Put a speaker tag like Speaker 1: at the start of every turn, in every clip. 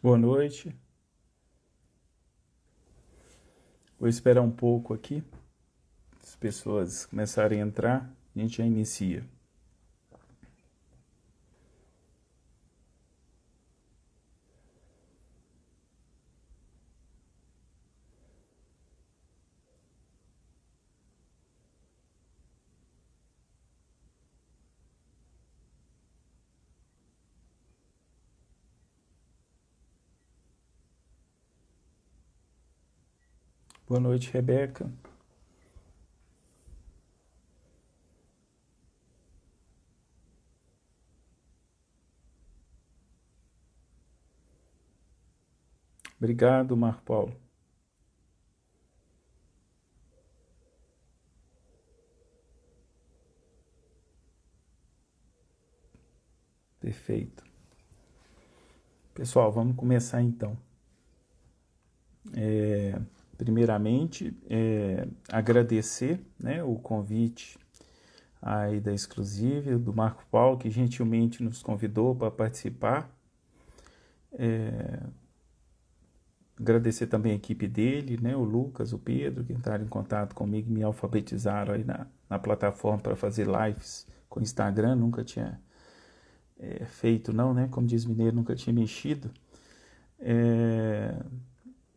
Speaker 1: Boa noite. Vou esperar um pouco aqui. As pessoas começarem a entrar, a gente já inicia. Boa noite, Rebeca. Obrigado, Marco Paulo. Perfeito. Pessoal, vamos começar então. Primeiramente, agradecer, né, o convite aí da Exclusive, do Marco Paulo, que gentilmente nos convidou para participar. Agradecer também a equipe dele, né, o Lucas, o Pedro, que entraram em contato comigo e me alfabetizaram aí na plataforma para fazer lives com o Instagram. Nunca tinha feito não, né? Como diz mineiro, nunca tinha mexido.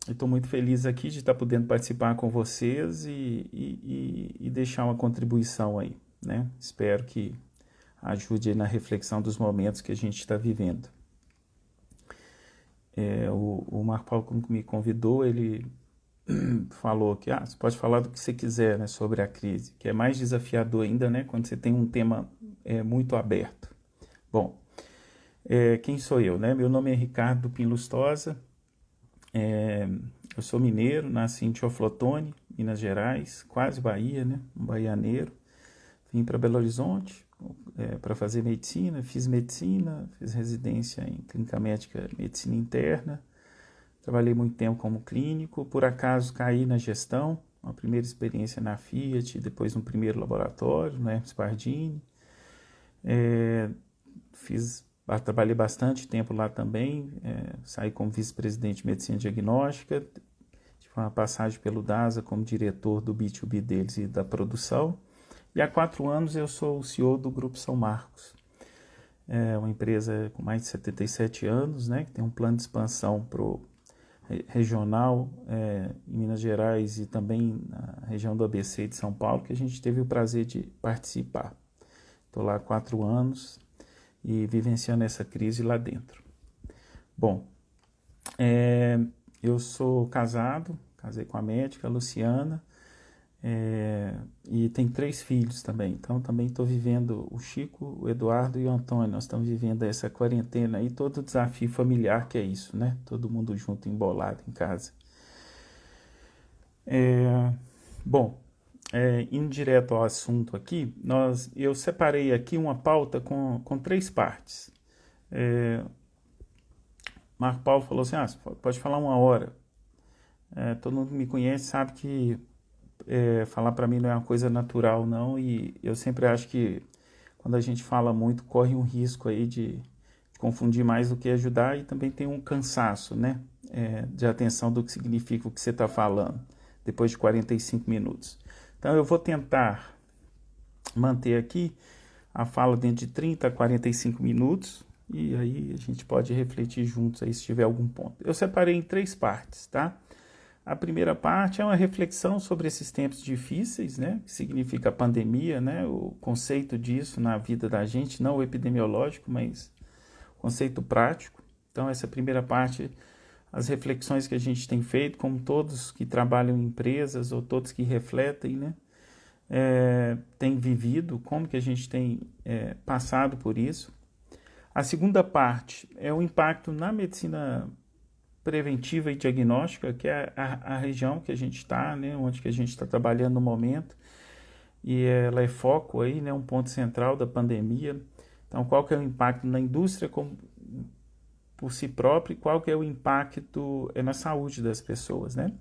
Speaker 1: Estou muito feliz aqui de estar podendo participar com vocês e deixar uma contribuição aí, né? Espero que ajude aí na reflexão dos momentos que a gente está vivendo. O Marco Paulo, como me convidou, ele falou que você pode falar do que você quiser, né, sobre a crise, que é mais desafiador ainda, né, quando você tem um tema muito aberto. Bom, quem sou eu, né? Meu nome é Ricardo Pim Lustosa, eu sou mineiro, nasci em Teoflotone, Minas Gerais, quase Bahia, né? Um baianeiro. Vim para Belo Horizonte para fazer medicina, fiz residência em clínica médica medicina interna, trabalhei muito tempo como clínico, por acaso caí na gestão, uma primeira experiência na Fiat, depois no primeiro laboratório, no Hermes Pardini. Trabalhei bastante tempo lá também, saí como vice-presidente de medicina diagnóstica, tive uma passagem pelo DASA como diretor do B2B deles e da produção, e há 4 anos eu sou o CEO do Grupo São Marcos, uma empresa com mais de 77 anos, né, que tem um plano de expansão pro regional em Minas Gerais e também na região do ABC de São Paulo, que a gente teve o prazer de participar. Estou lá há 4 anos e vivenciando essa crise lá dentro. Bom, eu sou casado, casei com a médica Luciana, e tem 3 filhos também. Então também estou vivendo o Chico, o Eduardo e o Antônio. Nós estamos vivendo essa quarentena e todo o desafio familiar que é isso, né? Todo mundo junto, embolado em casa. Bom, indo direto ao assunto aqui, eu separei aqui uma pauta com 3 partes. Marco Paulo falou assim, você pode falar 1 hora. Todo mundo que me conhece sabe que falar para mim não é uma coisa natural, não, e eu sempre acho que quando a gente fala muito, corre um risco aí de confundir mais do que ajudar, e também tem um cansaço, né, de atenção do que significa o que você está falando, depois de 45 minutos. Então eu vou tentar manter aqui a fala dentro de 30 a 45 minutos, e aí a gente pode refletir juntos aí se tiver algum ponto. Eu separei em 3 partes, tá? A primeira parte é uma reflexão sobre esses tempos difíceis, né? Que significa a pandemia, né? O conceito disso na vida da gente, não o epidemiológico, mas o conceito prático. Então, essa primeira parte, as reflexões que a gente tem feito, como todos que trabalham em empresas ou todos que refletem, né? Tem vivido, como que a gente tem passado por isso. A segunda parte é o impacto na medicina preventiva e diagnóstica, que é a região que a gente está, né, onde que a gente está trabalhando no momento, e ela é foco aí, né, um ponto central da pandemia. Então, qual que é o impacto na indústria por si própria e qual que é o impacto na saúde das pessoas, né?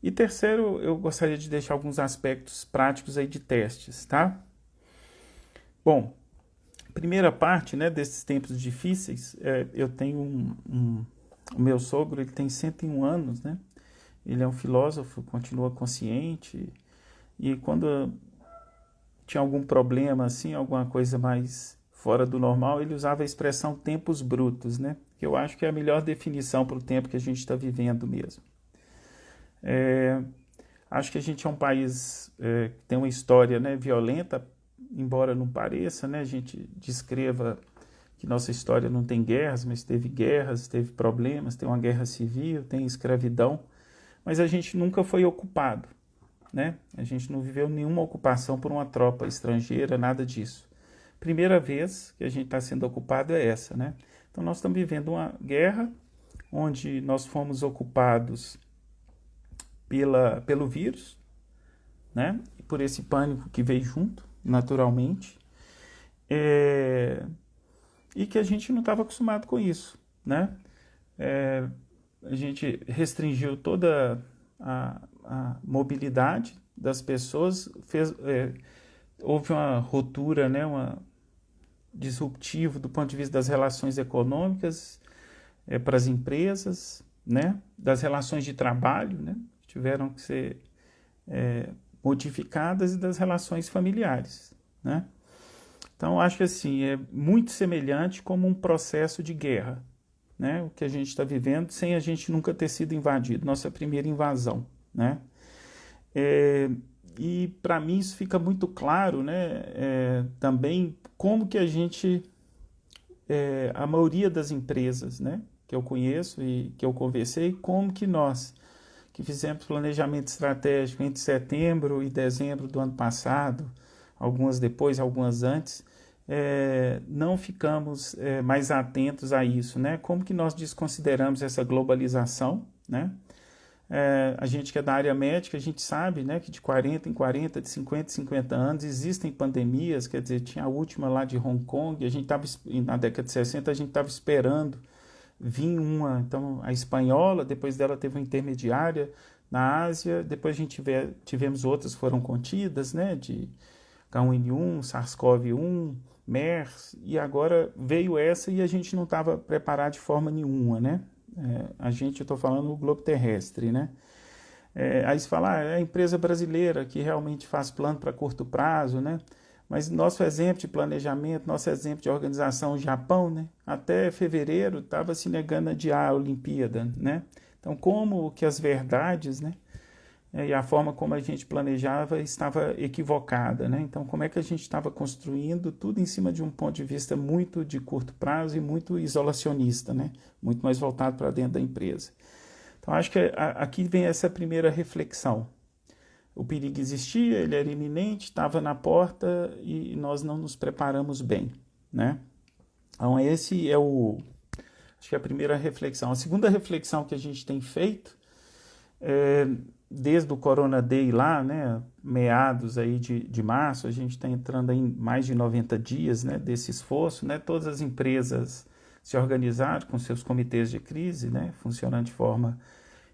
Speaker 1: E terceiro, eu gostaria de deixar alguns aspectos práticos aí de testes, tá? Bom, primeira parte, né, desses tempos difíceis, eu tenho O meu sogro, ele tem 101 anos, né? Ele é um filósofo, continua consciente, e quando tinha algum problema, assim, alguma coisa mais fora do normal, ele usava a expressão tempos brutos, né? Que eu acho que é a melhor definição para o tempo que a gente está vivendo mesmo. Acho que a gente é um país que tem uma história, né, violenta, embora não pareça, né? A gente descreva que nossa história não tem guerras, mas teve guerras, teve problemas, tem uma guerra civil, tem escravidão, mas a gente nunca foi ocupado, né? A gente não viveu nenhuma ocupação por uma tropa estrangeira, nada disso. Primeira vez que a gente está sendo ocupado é essa, né? Então nós estamos vivendo uma guerra onde nós fomos ocupados pelo vírus, né? E por esse pânico que veio junto, naturalmente, e que a gente não estava acostumado com isso, né? A gente restringiu toda a mobilidade das pessoas, houve uma ruptura, né? Disruptivo do ponto de vista das relações econômicas para as empresas, né? Das relações de trabalho, né? Tiveram que ser modificadas, e das relações familiares, né? Então, acho que assim, é muito semelhante como um processo de guerra, né? O que a gente está vivendo sem a gente nunca ter sido invadido, nossa primeira invasão, né? E para mim isso fica muito claro, né? Também como que a gente, a maioria das empresas, né, que eu conheço e que eu conversei, como que nós, que fizemos planejamento estratégico entre setembro e dezembro do ano passado, algumas depois, algumas antes, não ficamos mais atentos a isso, né? Como que nós desconsideramos essa globalização, né? A gente que é da área médica, a gente sabe, né, que de 40 em 40, de 50 em 50 anos existem pandemias, quer dizer, tinha a última lá de Hong Kong, a gente estava, na década de 60, a gente estava esperando vir uma, então a espanhola, depois dela teve uma intermediária na Ásia, depois a gente tivemos outras que foram contidas, né, de H1N1, SARS-CoV-1, MERS, e agora veio essa e a gente não estava preparado de forma nenhuma, né? Eu estou falando do globo terrestre, né? Aí se fala, é a empresa brasileira que realmente faz plano para curto prazo, né? Mas nosso exemplo de planejamento, nosso exemplo de organização, o Japão, né? Até fevereiro estava se negando a adiar a Olimpíada, né? Então, como que as verdades, né? E a forma como a gente planejava estava equivocada, né? Então, como é que a gente estava construindo tudo em cima de um ponto de vista muito de curto prazo e muito isolacionista, né? Muito mais voltado para dentro da empresa. Então, acho que aqui vem essa primeira reflexão. O perigo existia, ele era iminente, estava na porta e nós não nos preparamos bem, né? Então, esse é acho que é a primeira reflexão. A segunda reflexão que a gente tem feito desde o Corona Day lá, né, meados aí de março, a gente está entrando em mais de 90 dias, né, desse esforço, né, todas as empresas se organizaram com seus comitês de crise, né, funcionando de forma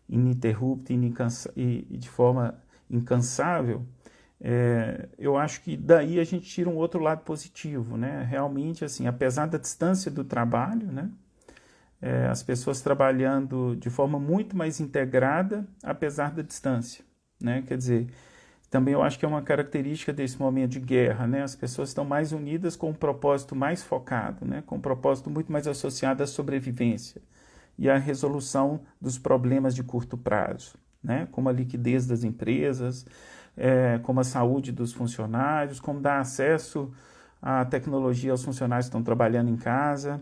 Speaker 1: ininterrupta e de forma incansável. Eu acho que daí a gente tira um outro lado positivo, né, realmente, assim, apesar da distância do trabalho, né, as pessoas trabalhando de forma muito mais integrada, apesar da distância, né? Quer dizer, também eu acho que é uma característica desse momento de guerra, né? As pessoas estão mais unidas com um propósito mais focado, né? Com um propósito muito mais associado à sobrevivência e à resolução dos problemas de curto prazo, né? Como a liquidez das empresas, como a saúde dos funcionários, como dar acesso à tecnologia aos funcionários que estão trabalhando em casa,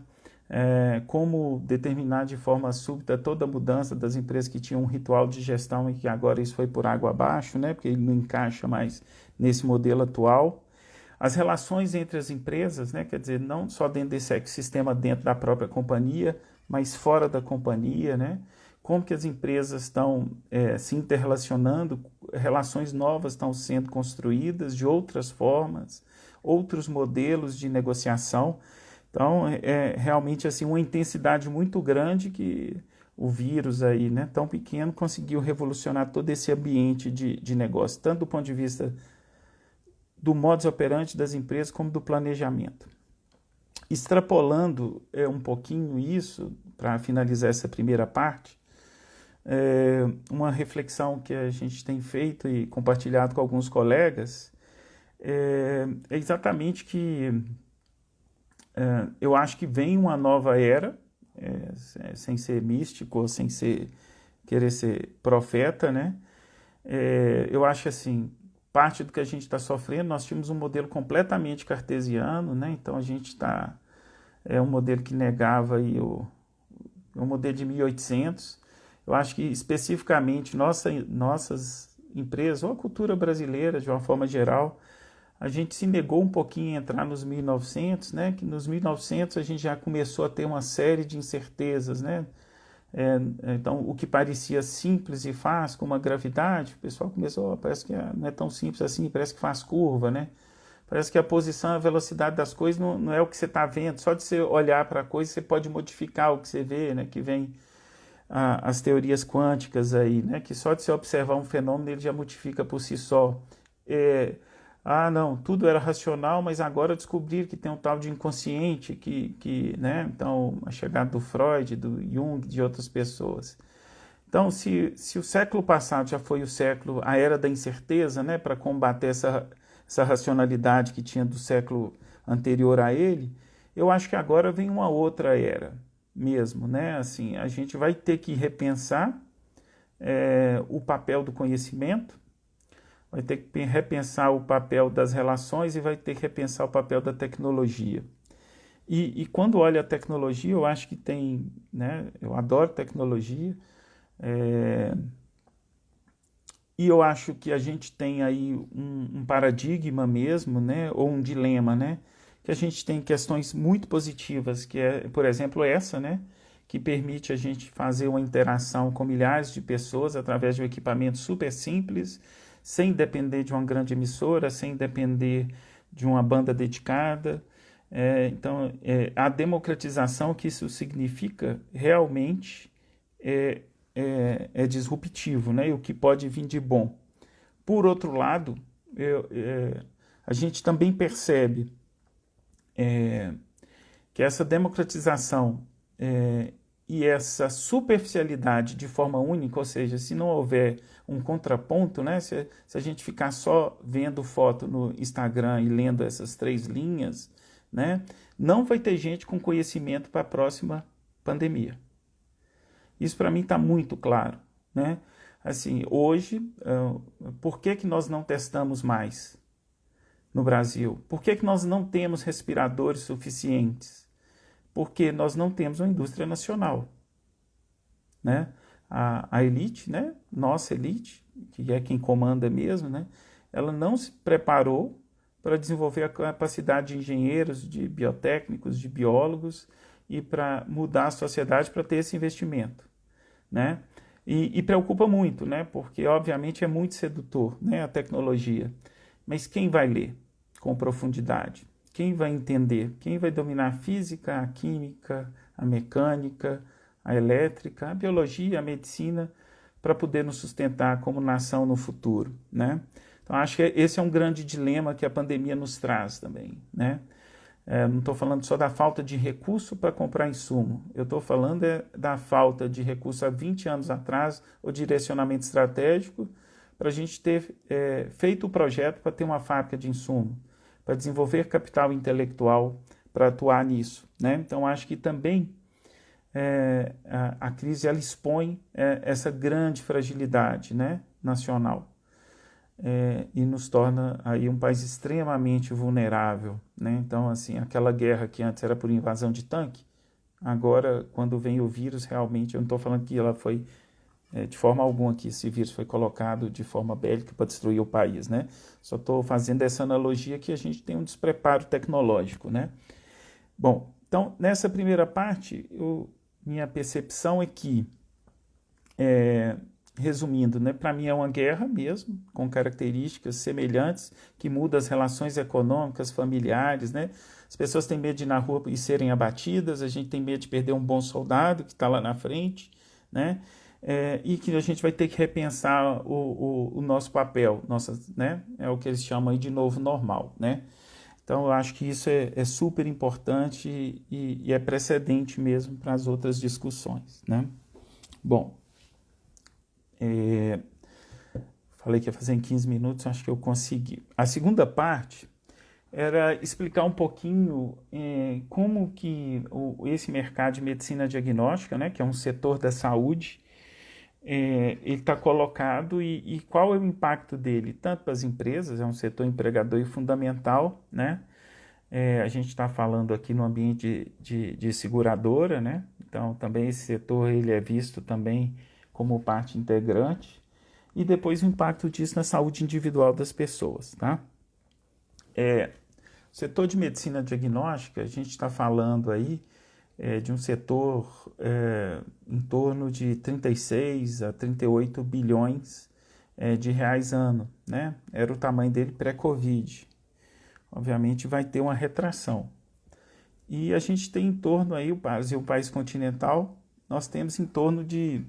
Speaker 1: como determinar de forma súbita toda a mudança das empresas que tinham um ritual de gestão e que agora isso foi por água abaixo, né, porque ele não encaixa mais nesse modelo atual. As relações entre as empresas, né, quer dizer, não só dentro desse ecossistema dentro da própria companhia, mas fora da companhia, né, como que as empresas estão se interrelacionando, relações novas estão sendo construídas de outras formas, outros modelos de negociação. Então, realmente assim, uma intensidade muito grande que o vírus aí, né, tão pequeno, conseguiu revolucionar todo esse ambiente de negócio, tanto do ponto de vista do modus operandi das empresas como do planejamento. extrapolando um pouquinho isso, para finalizar essa primeira parte, uma reflexão que a gente tem feito e compartilhado com alguns colegas é exatamente que eu acho que vem uma nova era, sem ser místico, sem querer ser profeta, né? Eu acho assim, parte do que a gente está sofrendo, nós tínhamos um modelo completamente cartesiano, né? Então a gente está, um modelo que negava aí o modelo de 1800. Eu acho que especificamente nossas empresas, ou a cultura brasileira de uma forma geral, a gente se negou um pouquinho a entrar nos 1900, né? Que nos 1900 a gente já começou a ter uma série de incertezas, né? Então, o que parecia simples e fácil, como a gravidade, o pessoal começou, parece que não é tão simples assim, parece que faz curva, né? Parece que a posição, a velocidade das coisas não é o que você está vendo, só de você olhar para a coisa você pode modificar o que você vê, né? Que vem as teorias quânticas aí, né? Que só de você observar um fenômeno ele já modifica por si só. Não, tudo era racional, mas agora descobriram que tem um tal de inconsciente, né? Então, a chegada do Freud, do Jung, de outras pessoas. Então, se o século passado já foi a era da incerteza, né? Para combater essa racionalidade que tinha do século anterior a ele, eu acho que agora vem uma outra era mesmo, né? Assim, a gente vai ter que repensar o papel do conhecimento, vai ter que repensar o papel das relações e vai ter que repensar o papel da tecnologia. E quando olho a tecnologia, eu acho que tem, né? Eu adoro tecnologia, e eu acho que a gente tem aí um paradigma mesmo, né? Ou um dilema, né? Que a gente tem questões muito positivas, que é, por exemplo, essa, né? Que permite a gente fazer uma interação com milhares de pessoas através de um equipamento super simples, sem depender de uma grande emissora, sem depender de uma banda dedicada. Então, a democratização que isso significa realmente é disruptivo, né? E o que pode vir de bom. Por outro lado, a gente também percebe que essa democratização e essa superficialidade de forma única, ou seja, se não houver um contraponto, né, se a gente ficar só vendo foto no Instagram e lendo essas 3 linhas, né, não vai ter gente com conhecimento para a próxima pandemia. Isso para mim está muito claro, né? Assim, hoje, por que nós não testamos mais no Brasil? Por que nós não temos respiradores suficientes? Porque nós não temos uma indústria nacional, né? A elite, né? Nossa elite, que é quem comanda mesmo, né? Ela não se preparou para desenvolver a capacidade de engenheiros, de biotécnicos, de biólogos e para mudar a sociedade para ter esse investimento, né? E preocupa muito, né? Porque obviamente é muito sedutor, né? A tecnologia, mas quem vai ler com profundidade? Quem vai entender? Quem vai dominar a física, a química, a mecânica, a elétrica, a biologia, a medicina, para poder nos sustentar como nação no futuro, né? Então, acho que esse é um grande dilema que a pandemia nos traz também, né? Não estou falando só da falta de recurso para comprar insumo, eu estou falando da falta de recurso há 20 anos atrás, o direcionamento estratégico, para a gente ter feito o projeto para ter uma fábrica de insumo, para desenvolver capital intelectual para atuar nisso, né? Então, acho que também a crise ela expõe essa grande fragilidade, né, nacional. E nos torna aí um país extremamente vulnerável, né? Então, assim, aquela guerra que antes era por invasão de tanque, agora, quando vem o vírus, realmente, eu não estou falando que ela foi, de forma alguma, que esse vírus foi colocado de forma bélica para destruir o país, né? Só estou fazendo essa analogia que a gente tem um despreparo tecnológico, né? Bom, então, nessa primeira parte, minha percepção é que, resumindo, né, para mim é uma guerra mesmo, com características semelhantes, que muda as relações econômicas, familiares, né? As pessoas têm medo de ir na rua e serem abatidas, a gente tem medo de perder um bom soldado que está lá na frente, né? E que a gente vai ter que repensar o nosso papel, né? É o que eles chamam aí de novo normal, né? Então, eu acho que isso é super importante e é precedente mesmo para as outras discussões, né? Bom, falei que ia fazer em 15 minutos, acho que eu consegui. A segunda parte era explicar um pouquinho como que esse mercado de medicina diagnóstica, né, que é um setor da saúde, ele está colocado e qual é o impacto dele, tanto para as empresas, é um setor empregador e fundamental, né? A gente está falando aqui no ambiente de seguradora, né? Então também esse setor ele é visto também como parte integrante e depois o impacto disso na saúde individual das pessoas, tá? O setor de medicina diagnóstica, a gente está falando aí de um setor em torno de 36 a 38 bilhões de reais ano, né? Era o tamanho dele pré-Covid. Obviamente vai ter uma retração. E a gente tem em torno aí, o Brasil, o país continental, nós temos em torno de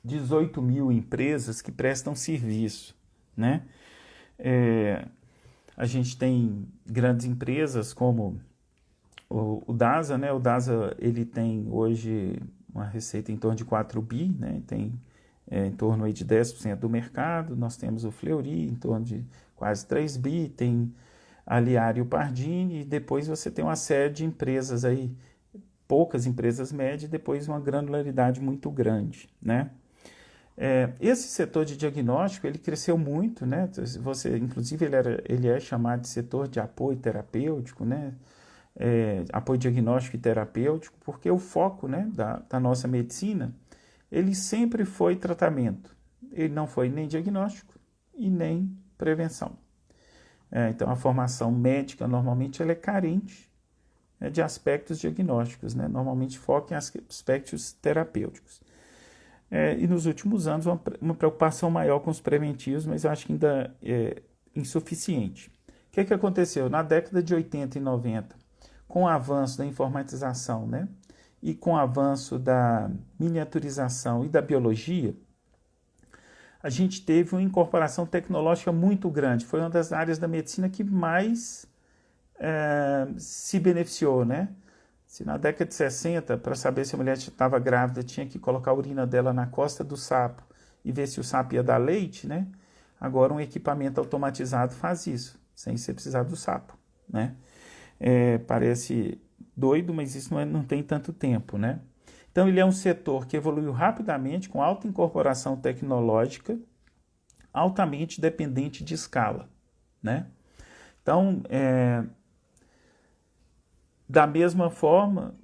Speaker 1: 18 mil empresas que prestam serviço, né? A gente tem grandes empresas como o DASA, né? O DASA ele tem hoje uma receita em torno de 4 bi, né? Tem em torno aí de 10% do mercado. Nós temos o Fleury em torno de quase 3 bi, tem a Liario Pardini, e depois você tem uma série de empresas aí, poucas empresas médias, e depois uma granularidade muito grande, né? Esse setor de diagnóstico, ele cresceu muito, né? Inclusive, ele é chamado de setor de apoio terapêutico, né? Apoio diagnóstico e terapêutico, porque o foco, né, da nossa medicina, ele sempre foi tratamento. Ele não foi nem diagnóstico e nem prevenção. Então, a formação médica, normalmente, ela é carente de aspectos diagnósticos, né? Normalmente foca em aspectos terapêuticos. E nos últimos anos, uma preocupação maior com os preventivos, mas eu acho que ainda é insuficiente. O que aconteceu? Na década de 80 e 90, com o avanço da informatização, né? E com o avanço da miniaturização e da biologia, a gente teve uma incorporação tecnológica muito grande. Foi uma das áreas da medicina que mais se beneficiou, né? Se na década de 60, para saber se a mulher estava grávida, tinha que colocar a urina dela na costa do sapo e ver se o sapo ia dar leite, né? Agora um equipamento automatizado faz isso, sem você precisar do sapo, né? Parece doido, mas isso não tem tanto tempo, né? Então, ele é um setor que evoluiu rapidamente, com alta incorporação tecnológica, altamente dependente de escala, né? Então, da mesma forma,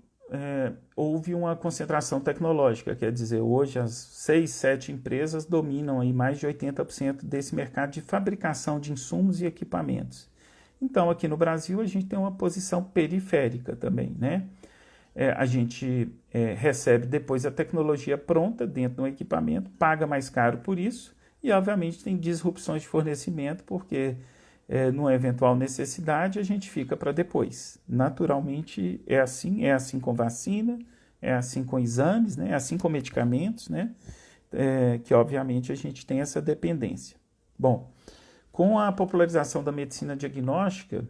Speaker 1: houve uma concentração tecnológica, quer dizer, hoje as 6, 7 empresas dominam aí mais de 80% desse mercado de fabricação de insumos e equipamentos. Então, aqui no Brasil, a gente tem uma posição periférica também, né? A gente recebe depois a tecnologia pronta dentro do equipamento, paga mais caro por isso e, obviamente, tem disrupções de fornecimento, porque numa eventual necessidade a gente fica para depois. Naturalmente é assim com vacina, é assim com exames, né? É assim com medicamentos, né? Que obviamente a gente tem essa dependência. Bom, com a popularização da medicina diagnóstica,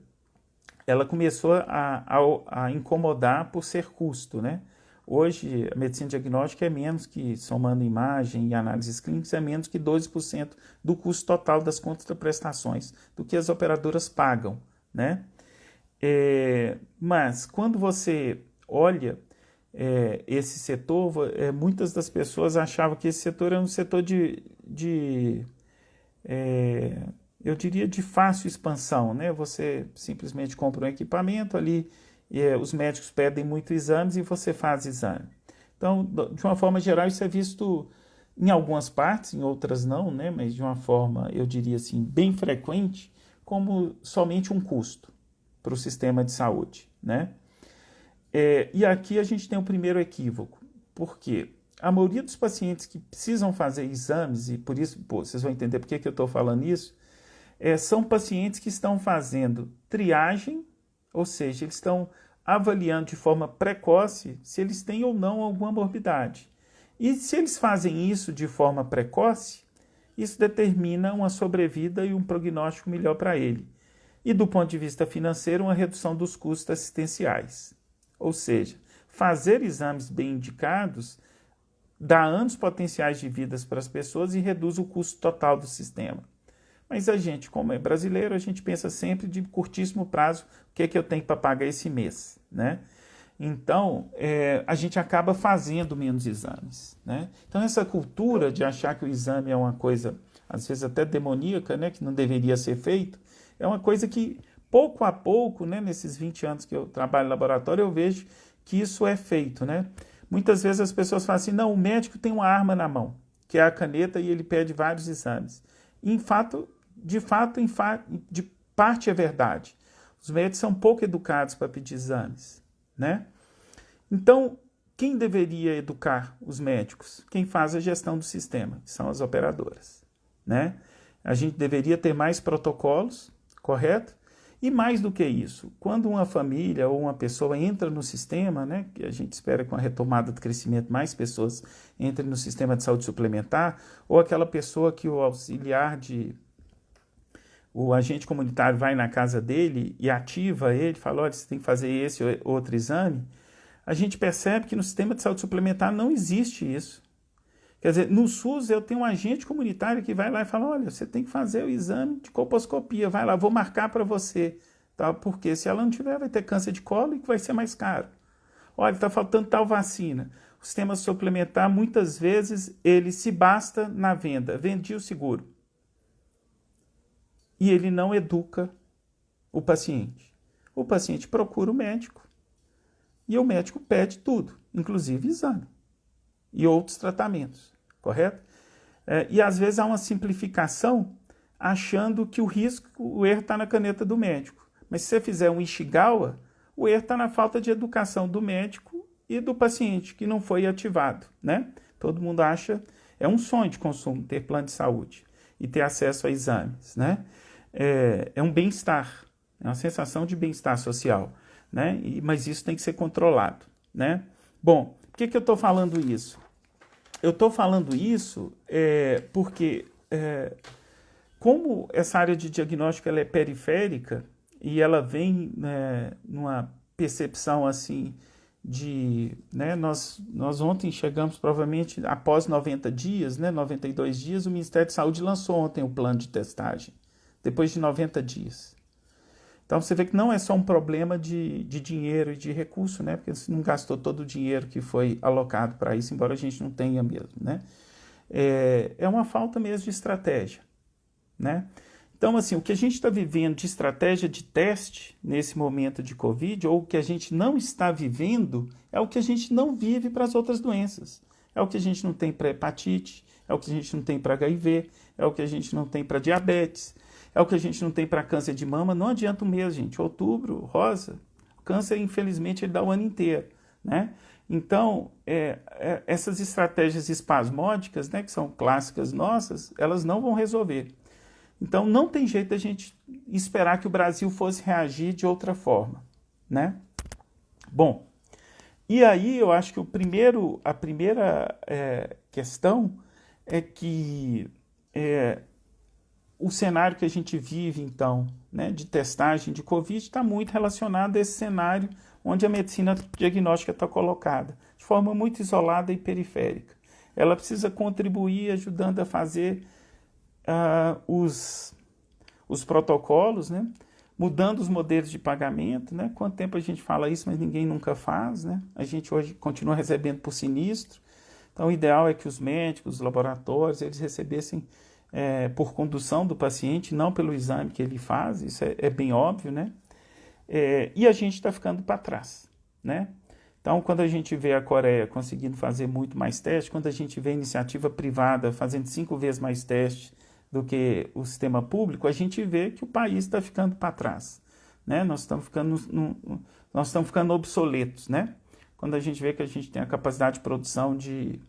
Speaker 1: ela começou a incomodar por ser custo, né? Hoje, a medicina diagnóstica é menos que, somando imagem e análises clínicas, é menos que 12% do custo total das contraprestações do que as operadoras pagam, né? Mas, quando você olha esse setor, muitas das pessoas achavam que esse setor era um setor eu diria de fácil expansão, né? Você simplesmente compra um equipamento ali, os médicos pedem muitos exames e você faz exame. Então, de uma forma geral, isso é visto em algumas partes, em outras não, né? Mas de uma forma, eu diria assim, bem frequente, como somente um custo para o sistema de saúde, né? E aqui a gente tem o primeiro equívoco, porque a maioria dos pacientes que precisam fazer exames, e por isso, vocês vão entender por que eu estou falando isso, são pacientes que estão fazendo triagem, ou seja, eles estão avaliando de forma precoce se eles têm ou não alguma morbidade. E se eles fazem isso de forma precoce, isso determina uma sobrevida e um prognóstico melhor para ele. E do ponto de vista financeiro, uma redução dos custos assistenciais. Ou seja, fazer exames bem indicados dá anos potenciais de vidas para as pessoas e reduz o custo total do sistema. Mas a gente, como é brasileiro, a gente pensa sempre de curtíssimo prazo, o que é que eu tenho para pagar esse mês, né? Então, a gente acaba fazendo menos exames, né? Então, essa cultura de achar que o exame é uma coisa, às vezes até demoníaca, né, que não deveria ser feito, é uma coisa que, pouco a pouco, né, nesses 20 anos que eu trabalho em laboratório, eu vejo que isso é feito, né? Muitas vezes as pessoas falam assim, não, o médico tem uma arma na mão, que é a caneta, e ele pede vários exames. E, de parte é verdade. Os médicos são pouco educados para pedir exames, né? Então, quem deveria educar os médicos? Quem faz a gestão do sistema, que são as operadoras, né? A gente deveria ter mais protocolos, correto? E mais do que isso, quando uma família ou uma pessoa entra no sistema, né, que a gente espera que com a retomada do crescimento mais pessoas entrem no sistema de saúde suplementar, ou aquela pessoa que o agente comunitário vai na casa dele e ativa ele, fala, olha, você tem que fazer esse ou outro exame, a gente percebe que no sistema de saúde suplementar não existe isso. Quer dizer, no SUS eu tenho um agente comunitário que vai lá e fala, olha, você tem que fazer o exame de colposcopia, vai lá, vou marcar para você, tá? Porque se ela não tiver, vai ter câncer de colo e que vai ser mais caro. Olha, está faltando tal vacina. O sistema suplementar, muitas vezes, ele se basta na venda, vendia o seguro. E ele não educa o paciente. O paciente procura o médico e o médico pede tudo, inclusive exame e outros tratamentos, correto? E às vezes há uma simplificação achando que o erro está na caneta do médico. Mas se você fizer um Ishikawa, o erro está na falta de educação do médico e do paciente, que não foi ativado, né? Todo mundo acha, é um sonho de consumo ter plano de saúde e ter acesso a exames, né? É um bem-estar, é uma sensação de bem-estar social, né? Mas isso tem que ser controlado, né? Bom, por que eu estou falando isso? Eu estou falando isso porque, como essa área de diagnóstico ela é periférica e ela vem, né, numa percepção assim de... Né, nós ontem chegamos provavelmente após 90 dias, né, 92 dias, o Ministério de Saúde lançou ontem o plano de testagem, depois de 90 dias. Então, você vê que não é só um problema de dinheiro e de recurso, né? Porque você não gastou todo o dinheiro que foi alocado para isso, embora a gente não tenha mesmo, né? É uma falta mesmo de estratégia, né? Então, assim, o que a gente está vivendo de estratégia de teste nesse momento de Covid, ou o que a gente não está vivendo, é o que a gente não vive para as outras doenças. É o que a gente não tem para hepatite, é o que a gente não tem para HIV, é o que a gente não tem para diabetes, é o que a gente não tem para câncer de mama. Não adianta o mês, gente. Outubro, rosa. O câncer, infelizmente, ele dá o ano inteiro, né? Então, essas estratégias espasmódicas, né, que são clássicas nossas, elas não vão resolver. Então, não tem jeito da gente esperar que o Brasil fosse reagir de outra forma, né? Bom, e aí eu acho que a primeira questão é que o cenário que a gente vive, então, né, de testagem de Covid está muito relacionado a esse cenário onde a medicina diagnóstica está colocada, de forma muito isolada e periférica. Ela precisa contribuir ajudando a fazer os protocolos, né, mudando os modelos de pagamento, né? Quanto tempo a gente fala isso, mas ninguém nunca faz, né? A gente hoje continua recebendo por sinistro. Então, o ideal é que os médicos, os laboratórios, eles recebessem por condução do paciente, não pelo exame que ele faz, isso é bem óbvio, né? E a gente está ficando para trás, né? Então, quando a gente vê a Coreia conseguindo fazer muito mais testes, quando a gente vê a iniciativa privada fazendo 5 vezes mais testes do que o sistema público, a gente vê que o país está ficando para trás, né? Nós estamos ficando obsoletos, né? Quando a gente vê que a gente tem a capacidade de produção de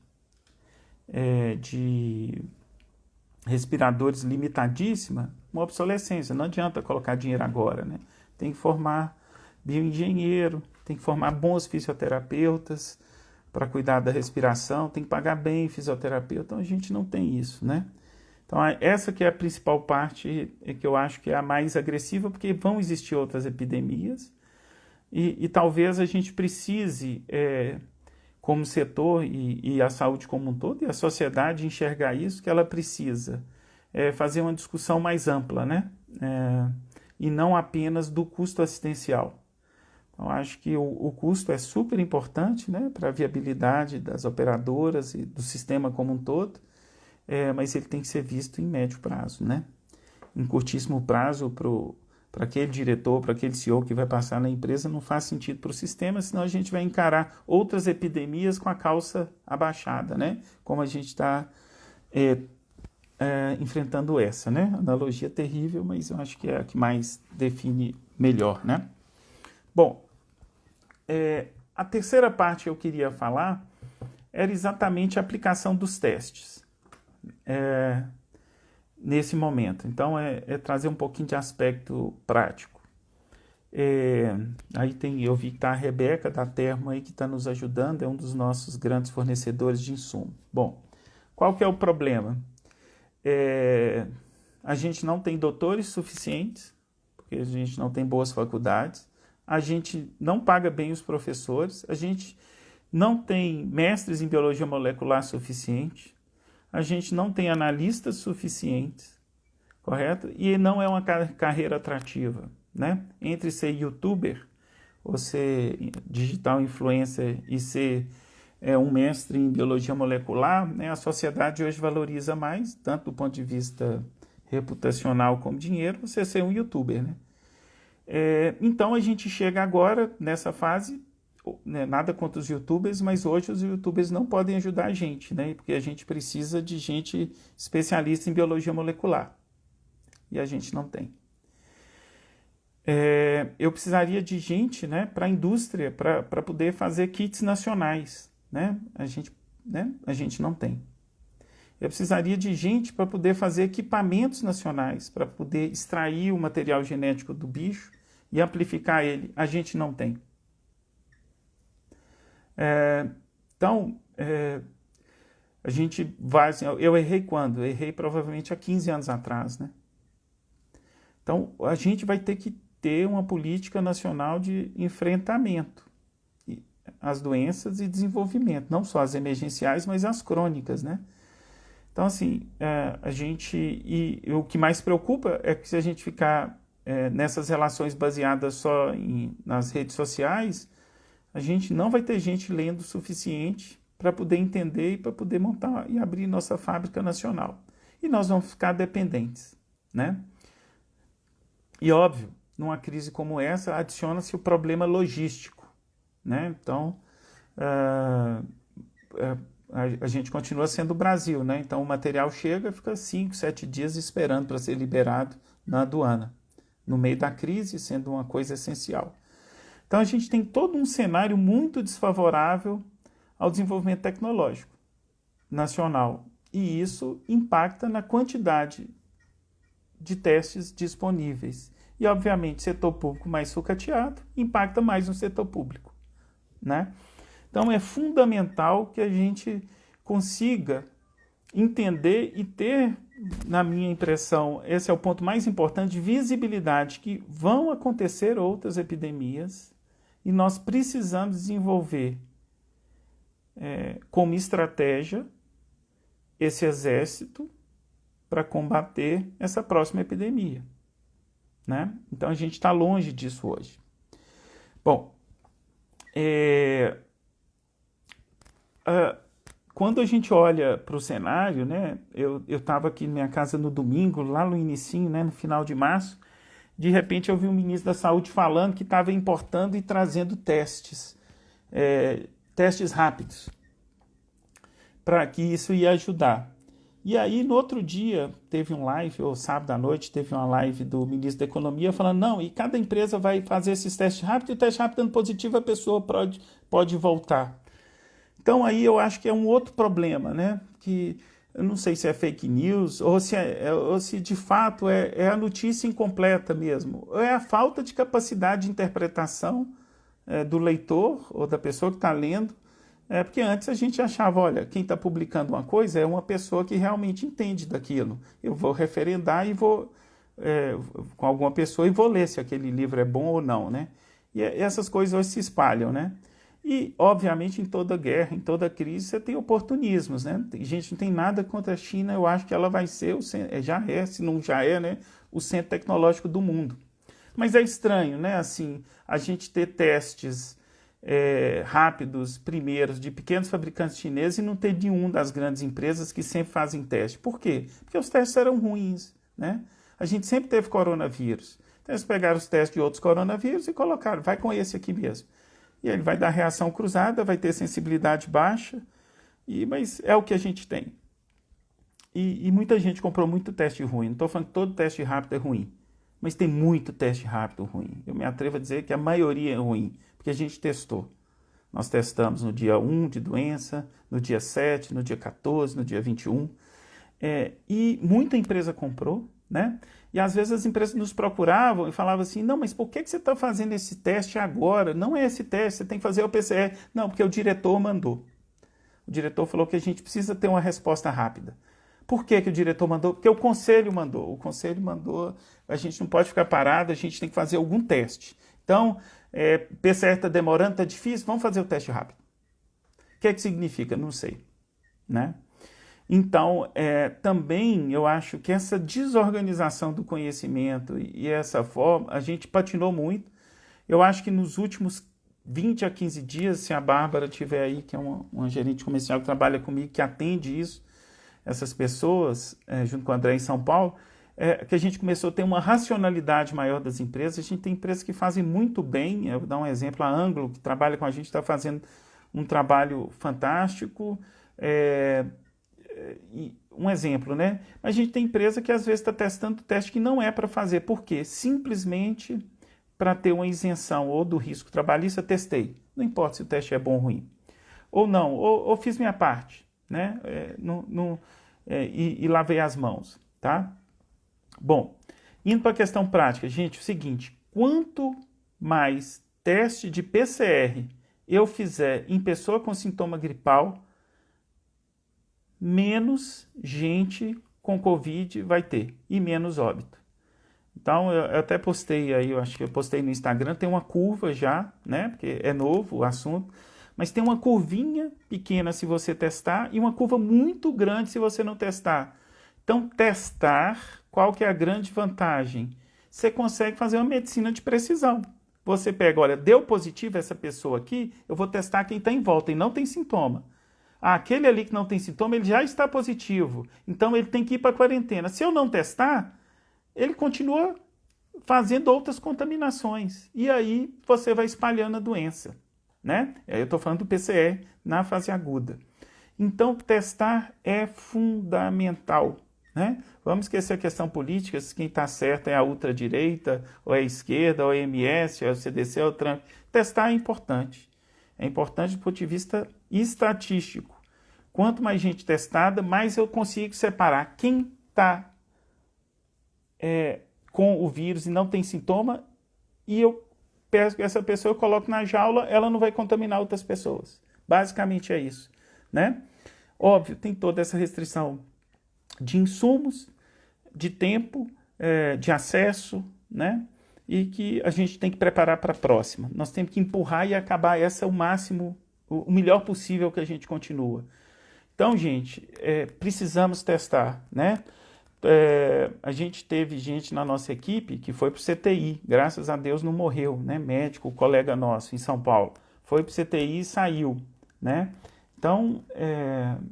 Speaker 1: respiradores limitadíssima, uma obsolescência. Não adianta colocar dinheiro agora, né? Tem que formar bioengenheiro, tem que formar bons fisioterapeutas para cuidar da respiração, tem que pagar bem fisioterapeuta. Então a gente não tem isso, né? Então, essa que é a principal parte que eu acho que é a mais agressiva, porque vão existir outras epidemias e talvez a gente precise, como setor e a saúde como um todo, e a sociedade enxergar isso, que ela precisa fazer uma discussão mais ampla, né? E não apenas do custo assistencial. Então, acho que o custo é super importante, né, para a viabilidade das operadoras e do sistema como um todo, mas ele tem que ser visto em médio prazo, né? Em curtíssimo prazo, para aquele diretor, para aquele CEO que vai passar na empresa, não faz sentido para o sistema, senão a gente vai encarar outras epidemias com a calça abaixada, né? Como a gente está enfrentando essa, né? Analogia terrível, mas eu acho que é a que mais define melhor, né? Bom, a terceira parte que eu queria falar era exatamente a aplicação dos testes nesse momento. Então, trazer um pouquinho de aspecto prático. Aí eu vi que está a Rebeca da Termo aí que está nos ajudando, é um dos nossos grandes fornecedores de insumo. Bom, qual que é o problema? A gente não tem doutores suficientes, porque a gente não tem boas faculdades, a gente não paga bem os professores, a gente não tem mestres em biologia molecular suficiente, a gente não tem analistas suficientes, correto? E não é uma carreira atrativa, né? Entre ser youtuber, ou ser digital influencer e ser um mestre em biologia molecular, né? A sociedade hoje valoriza mais, tanto do ponto de vista reputacional como dinheiro, você ser um youtuber, né? Então a gente chega agora nessa fase, né, nada contra os youtubers, mas hoje os youtubers não podem ajudar a gente, né? Porque a gente precisa de gente especialista em biologia molecular e a gente não tem. Eu precisaria de gente, né, para a indústria, para poder fazer kits nacionais, né? A gente não tem. Eu precisaria de gente para poder fazer equipamentos nacionais, para poder extrair o material genético do bicho e amplificar ele. A gente não tem. Então, a gente vai assim, eu errei quando? Eu errei provavelmente há 15 anos atrás, né? Então, a gente vai ter que ter uma política nacional de enfrentamento às doenças e desenvolvimento, não só as emergenciais, mas as crônicas, né? Então, assim, o que mais preocupa é que se a gente ficar nessas relações baseadas só nas redes sociais, a gente não vai ter gente lendo o suficiente para poder entender e para poder montar e abrir nossa fábrica nacional. E nós vamos ficar dependentes, né? E óbvio, numa crise como essa, adiciona-se o problema logístico, né? Então, a gente continua sendo o Brasil, né? Então o material chega, fica 5, 7 dias esperando para ser liberado na aduana, no meio da crise, sendo uma coisa essencial. Então a gente tem todo um cenário muito desfavorável ao desenvolvimento tecnológico nacional, e isso impacta na quantidade de testes disponíveis. E obviamente setor público mais sucateado impacta mais no setor público, né? Então é fundamental que a gente consiga entender e ter, na minha impressão, esse é o ponto mais importante, de visibilidade, que vão acontecer outras epidemias e nós precisamos desenvolver como estratégia esse exército para combater essa próxima epidemia, né? Então a gente está longe disso hoje. Bom, quando a gente olha para o cenário, né, eu estava aqui na minha casa no domingo, lá no inicinho, né, no final de março, de repente eu vi o ministro da Saúde falando que estava importando e trazendo testes rápidos, para que isso ia ajudar. E aí, no outro dia, teve um live, ou sábado à noite, teve uma live do ministro da Economia falando, não, e cada empresa vai fazer esses testes rápidos, e o teste rápido dando positivo, a pessoa pode voltar. Então, aí eu acho que é um outro problema, né? Que eu não sei se é fake news, ou se de fato é a notícia incompleta mesmo, ou é a falta de capacidade de interpretação do leitor, ou da pessoa que está lendo, É porque antes a gente achava, olha, quem está publicando uma coisa é uma pessoa que realmente entende daquilo. Eu vou referendar e vou com alguma pessoa e vou ler se aquele livro é bom ou não, né? E essas coisas hoje se espalham, né? E, obviamente, em toda guerra, em toda crise, você tem oportunismos, né? Gente, não tem nada contra a China, eu acho que ela vai ser, já é, se não já é, né? O centro tecnológico do mundo. Mas é estranho, né? Assim, a gente ter testes rápidos, primeiros, de pequenos fabricantes chineses e não ter nenhum das grandes empresas que sempre fazem teste. Por quê? Porque os testes eram ruins, né? A gente sempre teve coronavírus. Então eles pegaram os testes de outros coronavírus e colocaram, vai com esse aqui mesmo. E ele vai dar reação cruzada, vai ter sensibilidade baixa, mas é o que a gente tem. E muita gente comprou muito teste ruim. Não estou falando que todo teste rápido é ruim, mas tem muito teste rápido ruim. Eu me atrevo a dizer que a maioria é ruim, porque a gente testou. Nós testamos no dia 1 de doença, no dia 7, no dia 14, no dia 21. E muita empresa comprou, né? E às vezes as empresas nos procuravam e falavam assim, não, mas por que você está fazendo esse teste agora? Não é esse teste, você tem que fazer o PCR. Não, porque o diretor mandou. O diretor falou que a gente precisa ter uma resposta rápida. Por que o diretor mandou? Porque o conselho mandou. O conselho mandou, a gente não pode ficar parado, a gente tem que fazer algum teste. Então, PCR está demorando, está difícil, vamos fazer o teste rápido. O que é que significa? Não sei, né? Então, também eu acho que essa desorganização do conhecimento e essa forma, a gente patinou muito. Eu acho que nos últimos 20 a 15 dias, se a Bárbara tiver aí, que é uma gerente comercial que trabalha comigo, que atende isso, essas pessoas, junto com o André em São Paulo, que a gente começou a ter uma racionalidade maior das empresas. A gente tem empresas que fazem muito bem. Eu vou dar um exemplo, a Anglo, que trabalha com a gente, está fazendo um trabalho fantástico. Um exemplo, né? A gente tem empresa que às vezes está testando teste que não é para fazer. Por quê? Simplesmente para ter uma isenção ou do risco trabalhista, testei. Não importa se o teste é bom ou ruim. Ou não, ou fiz minha parte, né? E lavei as mãos, tá? Bom, indo para a questão prática, gente, é o seguinte, quanto mais teste de PCR eu fizer em pessoa com sintoma gripal, menos gente com Covid vai ter e menos óbito. Então, eu até postei aí, eu acho que eu postei no Instagram, tem uma curva já, né? Porque é novo o assunto, mas tem uma curvinha pequena se você testar e uma curva muito grande se você não testar. Então, testar, qual que é a grande vantagem? Você consegue fazer uma medicina de precisão. Você pega, olha, deu positivo essa pessoa aqui, eu vou testar quem está em volta e não tem sintoma. Aquele ali que não tem sintoma, ele já está positivo. Então, ele tem que ir para a quarentena. Se eu não testar, ele continua fazendo outras contaminações. E aí, você vai espalhando a doença, né? Eu estou falando do PCR na fase aguda. Então, testar é fundamental, né? Vamos esquecer a questão política, se quem está certo é a ultradireita, ou é a esquerda, ou é a MS, ou é o CDC, ou o Trump. Testar é importante. É importante do ponto de vista estatístico. Quanto mais gente testada, mais eu consigo separar quem está com o vírus e não tem sintoma, e eu pego essa pessoa, eu coloco na jaula, ela não vai contaminar outras pessoas. Basicamente é isso, né? Óbvio, tem toda essa restrição de insumos, de tempo, de acesso, né? E que a gente tem que preparar para a próxima. Nós temos que empurrar e acabar essa o máximo, o melhor possível que a gente continua. Então, gente, precisamos testar, né? A gente teve gente na nossa equipe que foi para o CTI, graças a Deus não morreu, né? Médico, colega nosso em São Paulo, foi para o CTI e saiu, né? Então,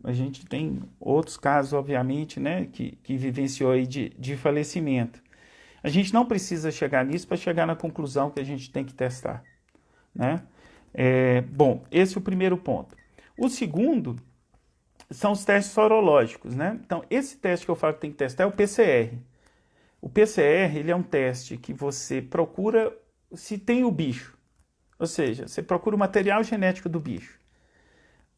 Speaker 1: a gente tem outros casos, obviamente, né, que vivenciou aí de falecimento. A gente não precisa chegar nisso para chegar na conclusão que a gente tem que testar, né? Bom, esse é o primeiro ponto. O segundo são os testes sorológicos, né? Então, esse teste que eu falo que tem que testar é o PCR. O PCR, ele é um teste que você procura se tem o bicho, ou seja, você procura o material genético do bicho.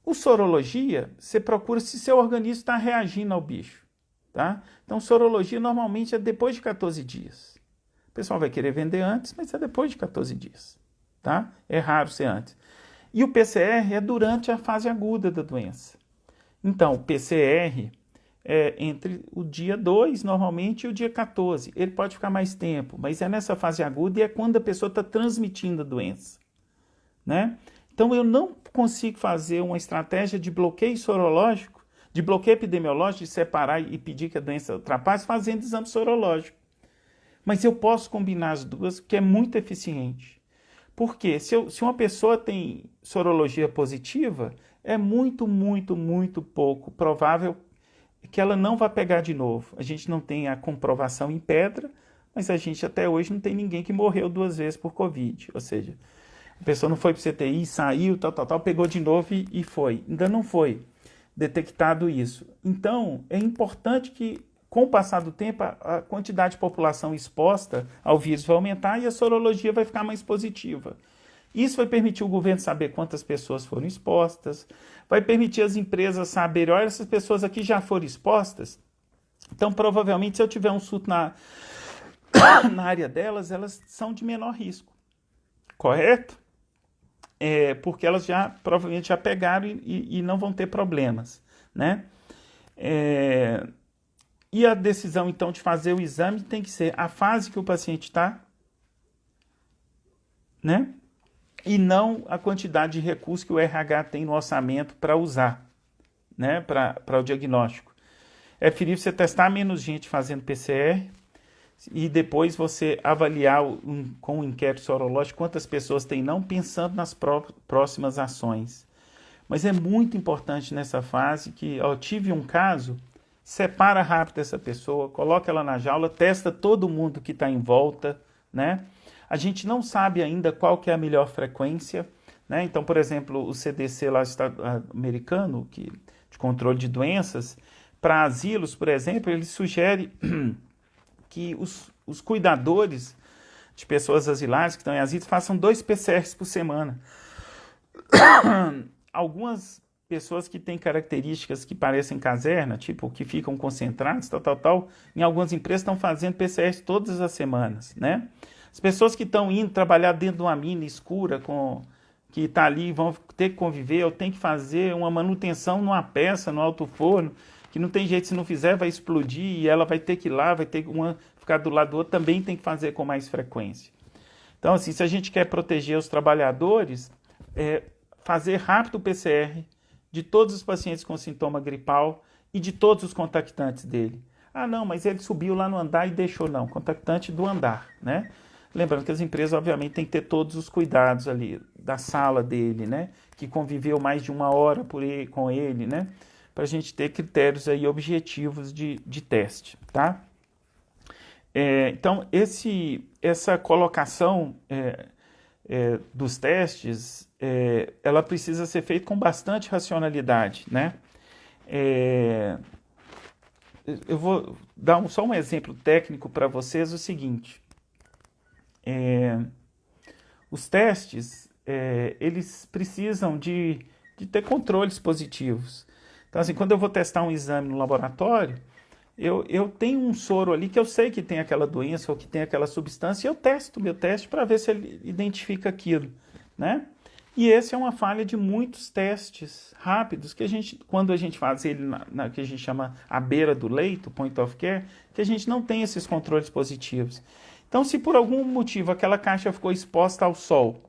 Speaker 1: O sorologia, você procura se seu organismo está reagindo ao bicho, tá? Então, sorologia normalmente é depois de 14 dias. O pessoal vai querer vender antes, mas é depois de 14 dias, tá? É raro ser antes. E o PCR é durante a fase aguda da doença. Então, o PCR é entre o dia 2, normalmente, e o dia 14. Ele pode ficar mais tempo, mas é nessa fase aguda e é quando a pessoa está transmitindo a doença, né? Então, eu não consigo fazer uma estratégia de bloqueio sorológico, de bloqueio epidemiológico, de separar e pedir que a doença ultrapasse fazendo exame sorológico. Mas eu posso combinar as duas, que é muito eficiente. Porque se uma pessoa tem sorologia positiva, é muito, muito, muito pouco provável que ela não vai pegar de novo. A gente não tem a comprovação em pedra, mas a gente até hoje não tem ninguém que morreu 2 vezes por Covid. Ou seja, a pessoa não foi para o CTI, saiu, tal, pegou de novo e foi. Ainda não foi detectado isso. Então, é importante que, com o passar do tempo, a quantidade de população exposta ao vírus vai aumentar e a sorologia vai ficar mais positiva. Isso vai permitir o governo saber quantas pessoas foram expostas, vai permitir as empresas saberem, olha, essas pessoas aqui já foram expostas, então provavelmente se eu tiver um surto na área delas, elas são de menor risco, correto? Porque elas provavelmente já pegaram e não vão ter problemas, né? E a decisão, então, de fazer o exame tem que ser a fase que o paciente está, né? E não a quantidade de recursos que o RH tem no orçamento para usar, né? Para o diagnóstico. É preferível você testar menos gente fazendo PCR e depois você avaliar com o inquérito sorológico quantas pessoas tem não, pensando nas próximas ações. Mas é muito importante nessa fase que, tive um caso, separa rápido essa pessoa, coloca ela na jaula, testa todo mundo que está em volta, né? A gente não sabe ainda qual que é a melhor frequência, né? Então, por exemplo, o CDC lá americano, de controle de doenças, para asilos, por exemplo, ele sugere que os cuidadores de pessoas asilares que estão em asilos façam 2 PCRs por semana. Algumas pessoas que têm características que parecem caserna, tipo que ficam concentrados, em algumas empresas estão fazendo PCRs todas as semanas, né? As pessoas que estão indo trabalhar dentro de uma mina escura, que está ali, vão ter que conviver, ou tem que fazer uma manutenção numa peça, no alto forno, que não tem jeito, se não fizer vai explodir e ela vai ter que ir lá, vai ter uma ficar do lado do outro, também tem que fazer com mais frequência. Então, assim, se a gente quer proteger os trabalhadores, fazer rápido o PCR de todos os pacientes com sintoma gripal e de todos os contactantes dele. Ah, não, mas ele subiu lá no andar e deixou, não, contactante do andar, né? Lembrando que as empresas, obviamente, têm que ter todos os cuidados ali da sala dele, né? Que conviveu mais de 1 hora com ele, né? Para a gente ter critérios aí objetivos de teste, tá? Então, essa colocação dos testes, ela precisa ser feita com bastante racionalidade, né? Eu vou dar só um exemplo técnico para vocês, o seguinte. Os testes, eles precisam de ter controles positivos. Então, assim, quando eu vou testar um exame no laboratório, eu tenho um soro ali que eu sei que tem aquela doença ou que tem aquela substância e eu testo o meu teste para ver se ele identifica aquilo, né? E essa é uma falha de muitos testes rápidos que quando a gente faz ele que a gente chama à beira do leito, point of care, que a gente não tem esses controles positivos. Então, se por algum motivo aquela caixa ficou exposta ao sol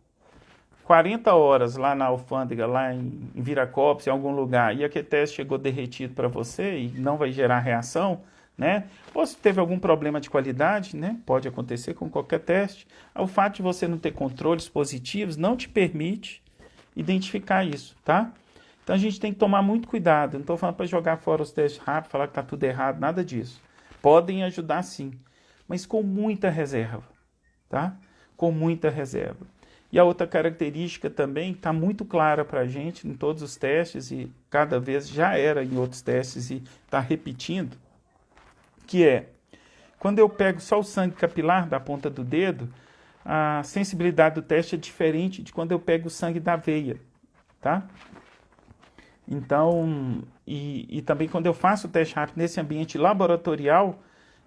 Speaker 1: 40 horas lá na alfândega, lá em Viracopos, em algum lugar, e aquele teste chegou derretido para você e não vai gerar reação, né? Ou se teve algum problema de qualidade, né? Pode acontecer com qualquer teste. O fato de você não ter controles positivos não te permite identificar isso, tá? Então a gente tem que tomar muito cuidado. Não estou falando para jogar fora os testes rápidos, falar que está tudo errado, nada disso. Podem ajudar sim, mas com muita reserva, tá? Com muita reserva. E a outra característica também está muito clara para a gente em todos os testes e cada vez já era em outros testes e está repetindo, que é, quando eu pego só o sangue capilar da ponta do dedo, a sensibilidade do teste é diferente de quando eu pego o sangue da veia, tá? Então, e também quando eu faço o teste rápido nesse ambiente laboratorial,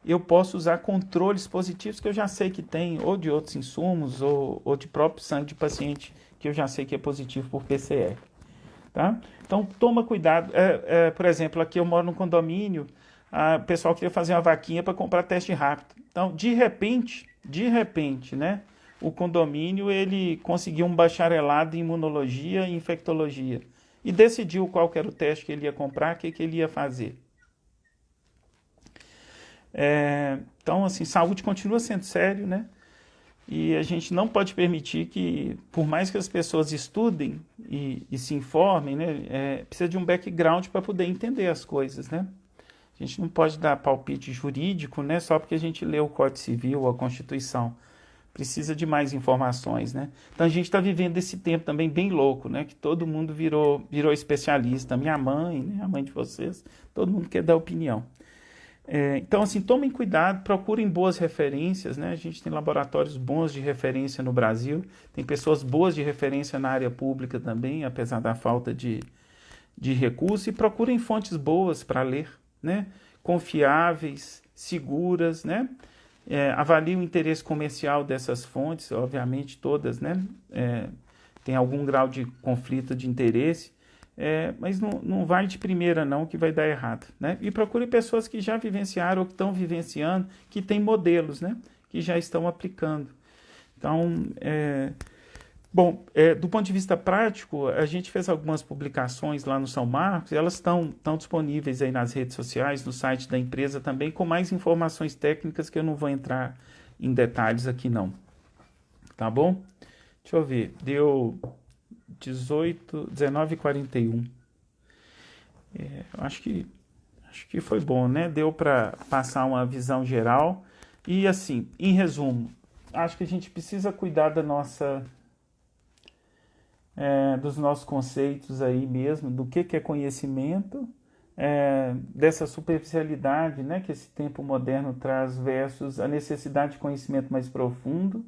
Speaker 1: eu posso usar controles positivos que eu já sei que tem, ou de outros insumos, ou de próprio sangue de paciente que eu já sei que é positivo por PCR. Tá? Então, toma cuidado. Por exemplo, aqui eu moro num condomínio, o pessoal queria fazer uma vaquinha para comprar teste rápido. Então, de repente, né, o condomínio ele conseguiu um bacharelado em imunologia e infectologia e decidiu qual que era o teste que ele ia comprar, o que ele ia fazer. Então, assim, saúde continua sendo sério, né? E a gente não pode permitir que, por mais que as pessoas estudem e se informem, né, precisa de um background para poder entender as coisas, né? A gente não pode dar palpite jurídico, né, só porque a gente lê o Código Civil ou a Constituição. Precisa de mais informações, né? Então a gente está vivendo esse tempo também bem louco, né? Que todo mundo virou especialista. Minha mãe, né, a mãe de vocês, todo mundo quer dar opinião. Então, assim, tomem cuidado, procurem boas referências, né? A gente tem laboratórios bons de referência no Brasil, tem pessoas boas de referência na área pública também, apesar da falta de recursos, e procurem fontes boas para ler, né? Confiáveis, seguras, né? Avaliem o interesse comercial dessas fontes, obviamente todas, né? Tem algum grau de conflito de interesse, mas não vai de primeira não que vai dar errado, né? E procure pessoas que já vivenciaram ou que estão vivenciando, que têm modelos, né? Que já estão aplicando. Então, do ponto de vista prático, a gente fez algumas publicações lá no São Marcos, e elas estão disponíveis aí nas redes sociais, no site da empresa também, com mais informações técnicas que eu não vou entrar em detalhes aqui não. Tá bom? Deixa eu ver, deu 19h41. Acho que foi bom, né? Deu para passar uma visão geral. E assim, em resumo, acho que a gente precisa cuidar dos nossos conceitos aí mesmo, do que é conhecimento, dessa superficialidade, né, que esse tempo moderno traz versus a necessidade de conhecimento mais profundo.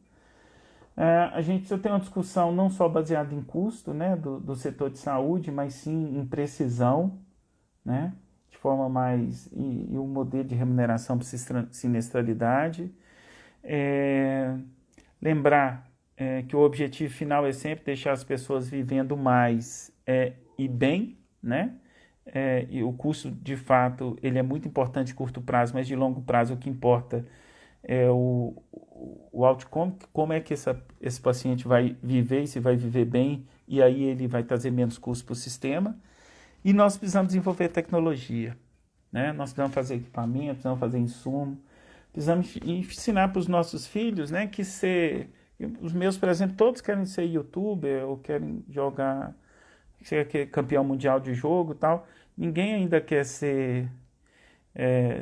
Speaker 1: A gente precisa ter uma discussão não só baseada em custo, né, do setor de saúde, mas sim em precisão, né, de forma mais... e um modelo de remuneração por sinistralidade. Lembrar que o objetivo final é sempre deixar as pessoas vivendo mais e bem, né? E o custo, de fato, ele é muito importante de curto prazo, mas de longo prazo o que importa é o outcome, como é que esse paciente vai viver e se vai viver bem, e aí ele vai trazer menos custo para o sistema. E nós precisamos desenvolver tecnologia, né? Nós precisamos fazer equipamento, precisamos fazer insumo, precisamos ensinar para os nossos filhos, né, que os meus, por exemplo, todos querem ser youtuber ou querem ser campeão mundial de jogo e tal. Ninguém ainda quer ser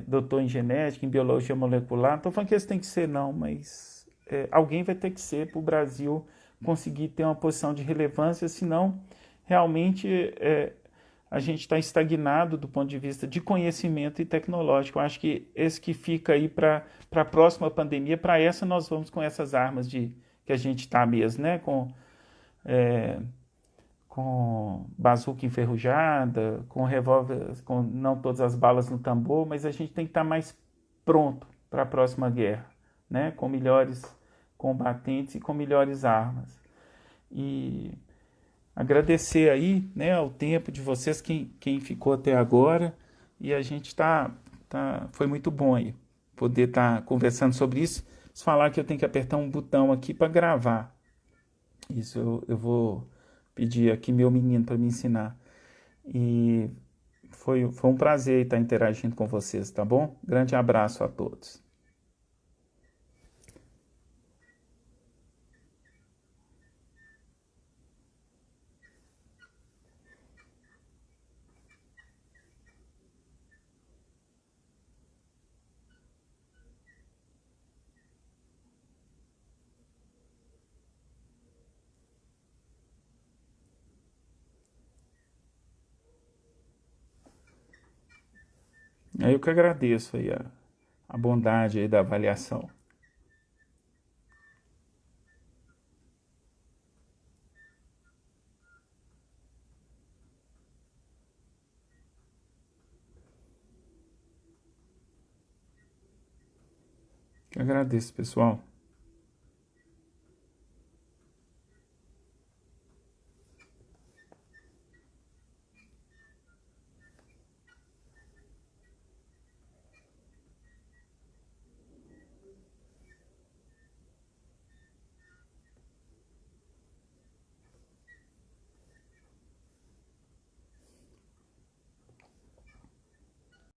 Speaker 1: doutor em genética, em biologia molecular. Não estou falando que eles têm que ser, não, mas alguém vai ter que ser para o Brasil conseguir ter uma posição de relevância, senão realmente a gente está estagnado do ponto de vista de conhecimento e tecnológico. Eu acho que esse que fica aí para a próxima pandemia, para essa nós vamos com essas armas que a gente está mesmo, né? Com bazuca enferrujada, com revólver, com não todas as balas no tambor, mas a gente tem que estar mais pronto para a próxima guerra, né? Com melhores combatentes e com melhores armas. E agradecer aí, né, ao tempo de vocês, quem ficou até agora, e a gente foi muito bom aí poder estar conversando sobre isso. Se falar que eu tenho que apertar um botão aqui para gravar, isso eu vou pedir aqui meu menino para me ensinar. E foi um prazer estar interagindo com vocês, tá bom? Grande abraço a todos. Eu que agradeço aí a bondade aí da avaliação. Eu agradeço, pessoal.